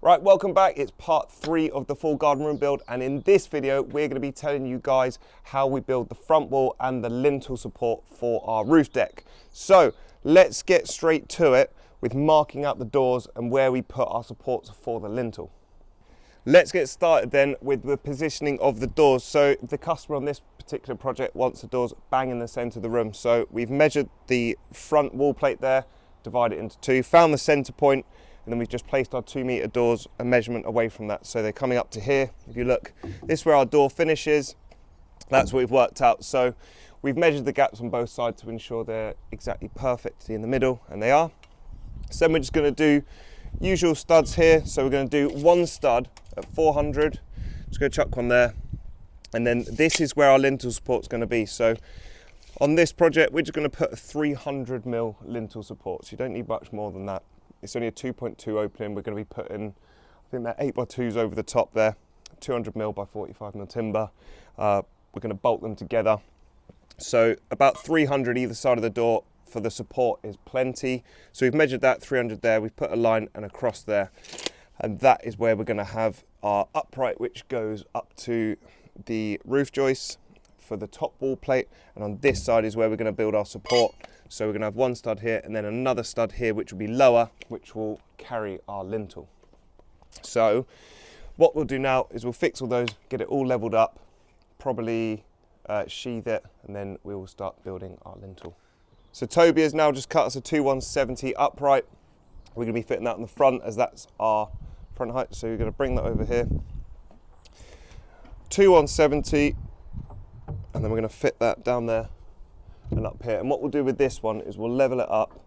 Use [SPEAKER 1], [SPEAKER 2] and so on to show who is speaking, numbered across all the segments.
[SPEAKER 1] Right, welcome back. It's part 3 of the full garden room build, and in this video we're going to be telling you guys how we build the front wall and the lintel support for our roof deck. So let's get straight to it with marking out the doors and where we put our supports for the lintel. Let's get started then with the positioning of the doors. So the customer on this particular project wants the doors bang in the center of the room. So we've measured the front wall plate there, divided it into two, found the center point, and then we've just placed our 2-meter doors a measurement away from that. So they're coming up to here. If you look, this is where our door finishes. That's what we've worked out. So we've measured the gaps on both sides to ensure they're exactly perfectly in the middle, and they are. So then we're just going to do usual studs here. So we're going to do one stud at 400. Just going to chuck one there. And then this is where our lintel support is going to be. So on this project, we're just going to put a 300mm lintel support. So you don't need much more than that. It's only a 2.2 opening. We're going to be putting, I think they're 8x2s over the top there, 200mm by 45mm timber. We're going to bolt them together. So about 300 either side of the door for the support is plenty. So we've measured that 300 there. We've put a line and a cross there. And that is where we're going to have our upright, which goes up to the roof joist for the top wall plate. And on this side is where we're going to build our support. So we're going to have one stud here and then another stud here, which will be lower, which will carry our lintel. So what we'll do now is we'll fix all those, get it all leveled up, probably sheathe it, and then we will start building our lintel. So Toby has now just cut us a 2/170 upright. We're going to be fitting that in the front as that's our front height. So we're going to bring that over here. 2/170, and then we're going to fit that down there and up here. And what we'll do with this one is we'll level it up,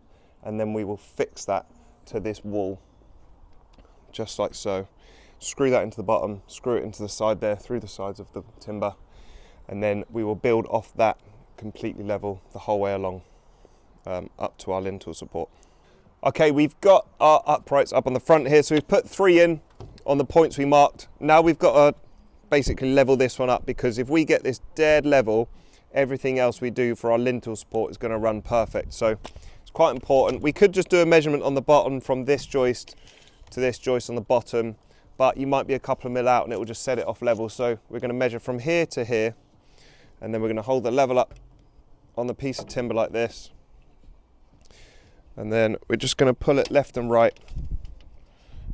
[SPEAKER 1] and then we will fix that to this wall, just like so. Screw that into the bottom, screw it into the side there, through the sides of the timber, and then we will build off that completely level the whole way along up to our lintel support. Okay, we've got our uprights up on the front here, so we've put 3 in on the points we marked. Now we've got to basically level this one up, because if we get this dead level, everything else we do for our lintel support is going to run perfect. So it's quite important. We could just do a measurement on the bottom from this joist to this joist on the bottom, but you might be a couple of mil out and it will just set it off level. So we're going to measure from here to here, and then we're going to hold the level up on the piece of timber like this. And then we're just going to pull it left and right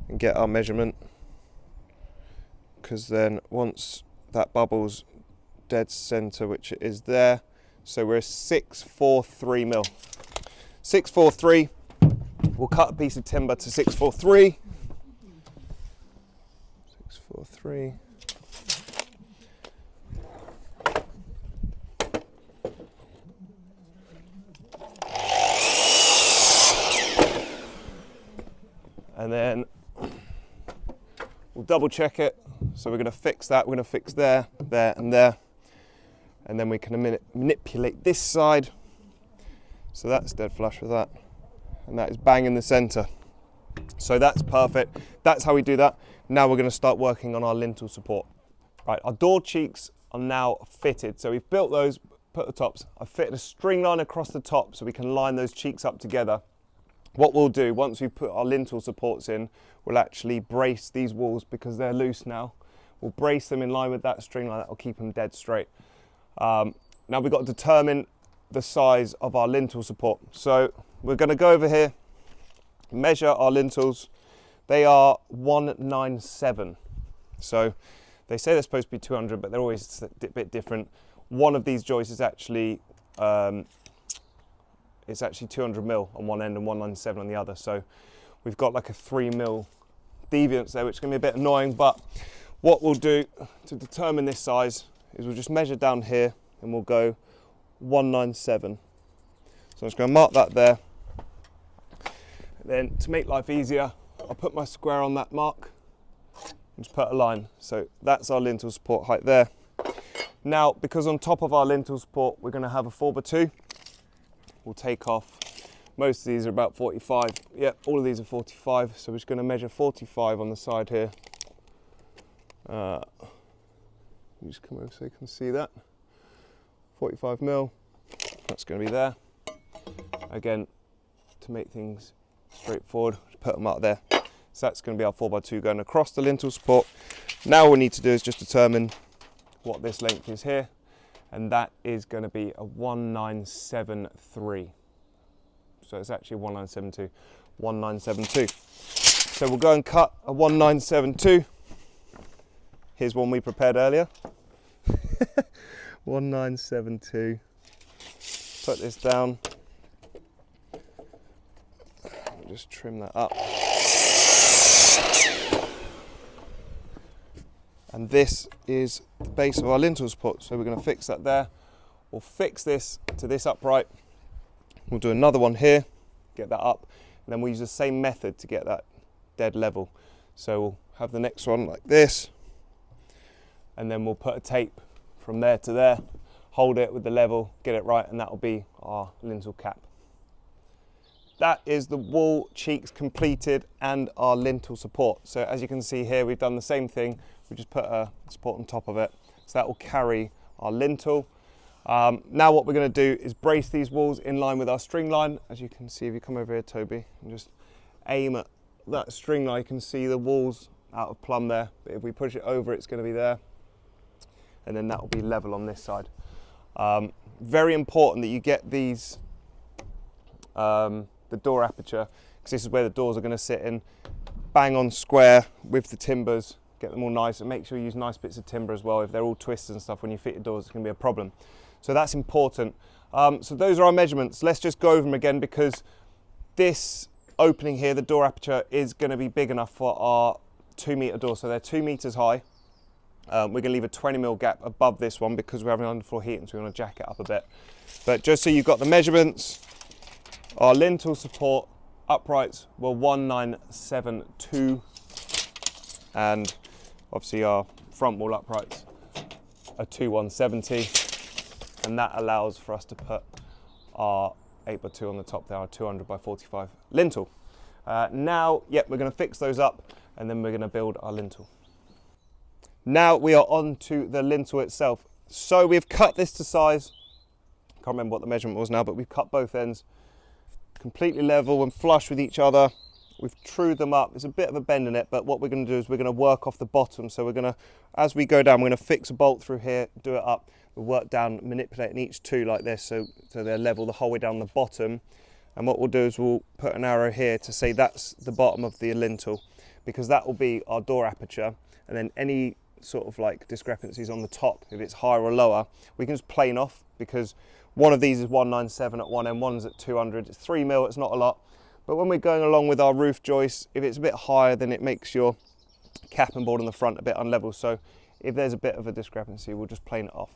[SPEAKER 1] and get our measurement, because then once that bubble's dead center, which it is there, so we're 643 mil. 643, we'll cut a piece of timber to 643. 643. And then we'll double check it. So we're going to fix that. We're going to fix there, there, and there. And then we can manipulate this side. So that's dead flush with that. And that is bang in the center. So that's perfect. That's how we do that. Now we're going to start working on our lintel support. Right, our door cheeks are now fitted. So we've built those, put the tops. I've fitted a string line across the top so we can line those cheeks up together. What we'll do, once we've put our lintel supports in, we'll actually brace these walls because they're loose now. We'll brace them in line with that string line. That will keep them dead straight. Now we've got to determine the size of our lintel support. So we're going to go over here, measure our lintels. They are 197. So they say they're supposed to be 200, but they're always a bit different. One of these joists is actually it's actually 200mm on one end and 197 on the other. So we've got like a 3mm deviance there, which is going to be a bit annoying. But what we'll do to determine this size is we'll just measure down here and we'll go 197. So I'm just going to mark that there. And then to make life easier, I'll put my square on that mark and just put a line. So that's our lintel support height there. Now, because on top of our lintel support, we're going to have a 4x2. We'll take off, most of these are about 45. Yep, all of these are 45. So we're just going to measure 45 on the side here. You just come over so you can see that. 45mm, that's going to be there. Again, to make things straightforward, just put them up there. So that's going to be our 4x2 going across the lintel support. Now all we need to do is just determine what this length is here, and that is going to be a 1973. So it's actually 1972, 1972. So we'll go and cut a 1972. Here's one we prepared earlier. 1972. Put this down. Just trim that up. And this is the base of our lintel support. So we're going to fix that there. We'll fix this to this upright. We'll do another one here, get that up, and then we'll use the same method to get that dead level. So we'll have the next one like this, and then we'll put a tape from there to there, hold it with the level, get it right, and that will be our lintel cap. That is the wall cheeks completed and our lintel support. So as you can see here, we've done the same thing. We just put a support on top of it. So that will carry our lintel. Now what we're going to do is brace these walls in line with our string line. As you can see, if you come over here, Toby, and just aim at that string line, you can see the walls out of plumb there. But if we push it over, it's going to be there. And then that will be level on this side. Very important that you get these, the door aperture, because this is where the doors are going to sit in, bang on square with the timbers, get them all nice, and make sure you use nice bits of timber as well. If they're all twisted and stuff, when you fit your doors, it's going to be a problem. So that's important. So those are our measurements. Let's just go over them again, because this opening here, the door aperture, is going to be big enough for our 2-meter door. So they're 2 meters high. We're going to leave a 20mm gap above this one because we're having underfloor heating, so we're going to jack it up a bit. But just so you've got the measurements, our lintel support uprights were 1972, and obviously our front wall uprights are 2170, and that allows for us to put our 8x2 on the top there, our 200 by 45 lintel. Now, we're going to fix those up, and then we're going to build our lintel. Now we are on to the lintel itself. So we've cut this to size. Can't remember what the measurement was now, but we've cut both ends completely level and flush with each other. We've trued them up. There's a bit of a bend in it, but what we're going to do is we're going to work off the bottom. So we're going to, as we go down, we're going to fix a bolt through here, do it up. We'll work down, manipulating each two like this, so they're level the whole way down the bottom. And what we'll do is we'll put an arrow here to say that's the bottom of the lintel, because that will be our door aperture. And then any sort of like discrepancies on the top, if it's higher or lower, we can just plane off, because one of these is 197 at one end, one's at 200. It's 3mm, it's not a lot. But when we're going along with our roof joist, if it's a bit higher, then it makes your cap and board on the front a bit unlevel. So if there's a bit of a discrepancy, we'll just plane it off.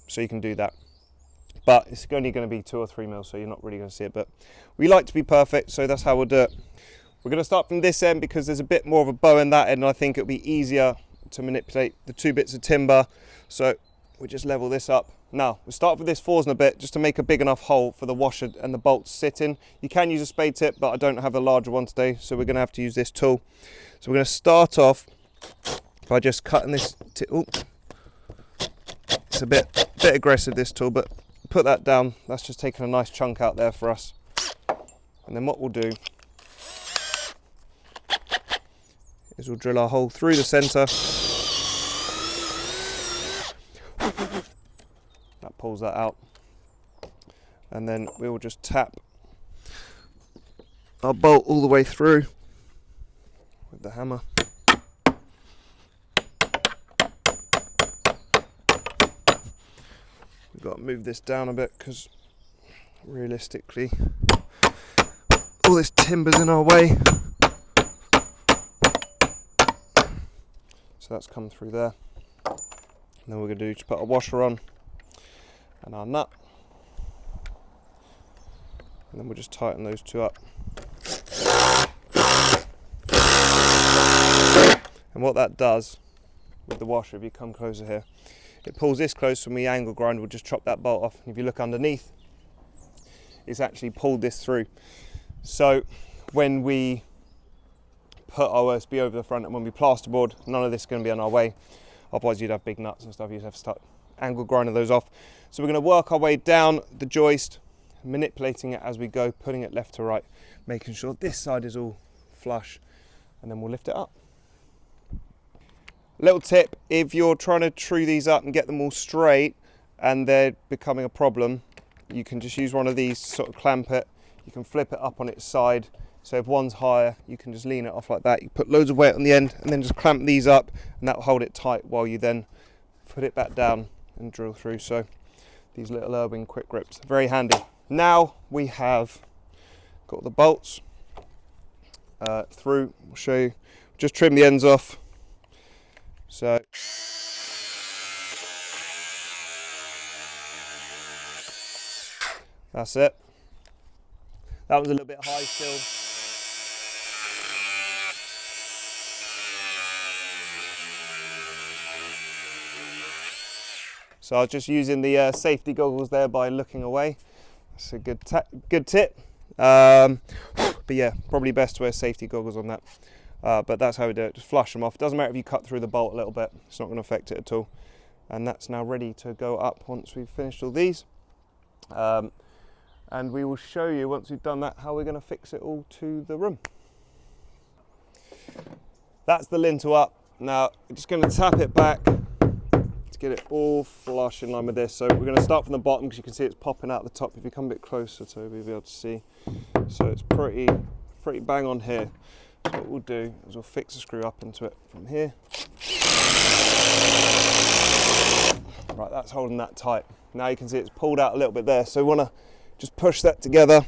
[SPEAKER 1] So you can do that. But it's only going to be 2 or 3mm, so you're not really going to see it. But we like to be perfect, so that's how we'll do it. We're going to start from this end because there's a bit more of a bow in that end, and I think it'll be easier to manipulate the 2 bits of timber. So we just level this up. Now we'll start with this Forstner bit just to make a big enough hole for the washer and the bolts to sit in. You can use a spade tip, but I don't have a larger one today, so we're going to have to use this tool. So we're going to start off by just cutting this. It's a bit aggressive, this tool, but put that down. That's just taking a nice chunk out there for us. And then what we'll do is we'll drill our hole through the centre. That pulls that out, and then we will just tap our bolt all the way through with the hammer. We've got to move this down a bit because realistically all this timber's in our way. So that's come through there. And then we're going to do is put a washer on and our nut, and then we'll just tighten those two up. And what that does with the washer, if you come closer here, it pulls this close. When we angle grind, we'll just chop that bolt off. And if you look underneath, it's actually pulled this through. So when we put our OSB over the front and when we plasterboard, none of this is going to be on our way. Otherwise you'd have big nuts and stuff, you'd have to start angle grinding those off. So we're going to work our way down the joist, manipulating it as we go, putting it left to right, making sure this side is all flush and then we'll lift it up. Little tip, if you're trying to true these up and get them all straight and they're becoming a problem, you can just use one of these, sort of clamp it. You can flip it up on its side. So if one's higher, you can just lean it off like that. You put loads of weight on the end and then just clamp these up, and that will hold it tight while you then put it back down and drill through. So these little Irwin quick grips, very handy. Now we have got the bolts through. I'll show you. Just trim the ends off. So that's it. That was a little bit high still. So I was just using the safety goggles there by looking away. That's a good tip. But yeah, probably best to wear safety goggles on that. But that's how we do it, just flush them off. Doesn't matter if you cut through the bolt a little bit, it's not going to affect it at all. And that's now ready to go up once we've finished all these. And we will show you, once we've done that, how we're going to fix it all to the room. That's the lintel up. Now, we're just going to tap it back to get it all flush in line with this. So we're going to start from the bottom, because you can see it's popping out the top. If you come a bit closer, Toby, you'll be able to see. So it's pretty bang on here. So what we'll do is we'll fix the screw up into it from here. Right, that's holding that tight. Now you can see it's pulled out a little bit there. So we want to just push that together,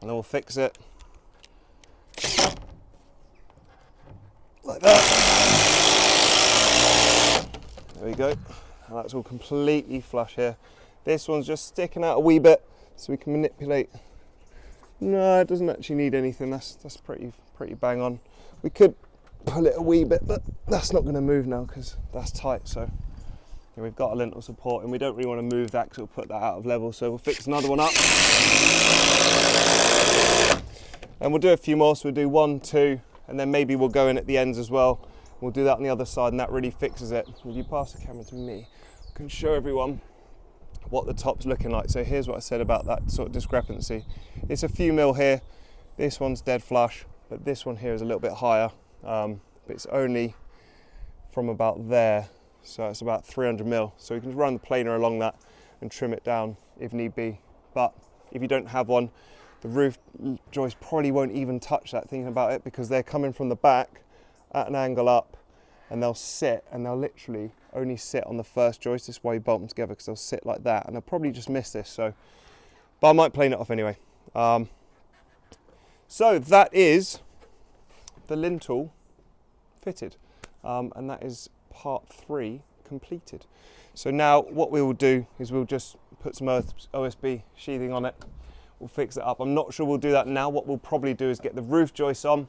[SPEAKER 1] and then we'll fix it like that. There we go. And that's all completely flush here. This one's just sticking out a wee bit, so we can manipulate. No, it doesn't actually need anything. That's pretty bang on. We could pull it a wee bit, but that's not going to move now because that's tight. So yeah, we've got a lintel support, and we don't really want to move that because it'll put that out of level. So we'll fix another one up, and we'll do a few more. So we'll do 1, 2, and then maybe we'll go in at the ends as well. We'll do that on the other side, and that really fixes it. If you pass the camera to me, I can show everyone what the top's looking like. So here's what I said about that sort of discrepancy. It's a few mil here. This one's dead flush, but this one here is a little bit higher. But it's only from about there. So it's about 300 mil. So you can just run the planer along that and trim it down if need be. But if you don't have one, the roof joist probably won't even touch that, thinking about it, because they're coming from the back at an angle up, and they'll sit, and they'll literally only sit on the first joist. This is why you bolt them together, because they'll sit like that, and they'll probably just miss this. So, but I might plane it off anyway. So that is the lintel fitted, and that is part 3 completed. So now what we will do is we'll just put some OSB sheathing on it. We'll fix it up. I'm not sure we'll do that now. What we'll probably do is get the roof joists on,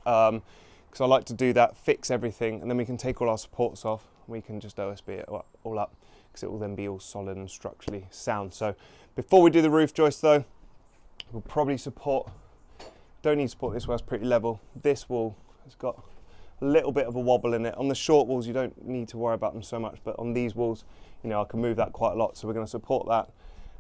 [SPEAKER 1] because I like to do that, fix everything, and then we can take all our supports off. We can just OSB it all up, because it will then be all solid and structurally sound. So before we do the roof joist though, we'll probably don't need support this wall's pretty level. This wall has got a little bit of a wobble in it. On the short walls, you don't need to worry about them so much, but on these walls, you know, I can move that quite a lot. So we're going to support that,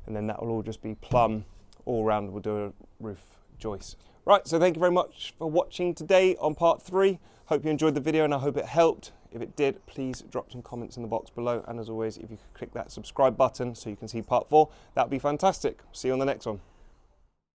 [SPEAKER 1] and then that will all just be plumb all around. We'll do a roof joist. Right, so thank you very much for watching today on part 3. Hope you enjoyed the video, and I hope it helped. If it did, please drop some comments in the box below. And as always, if you could click that subscribe button so you can see part 4, that would be fantastic. See you on the next one.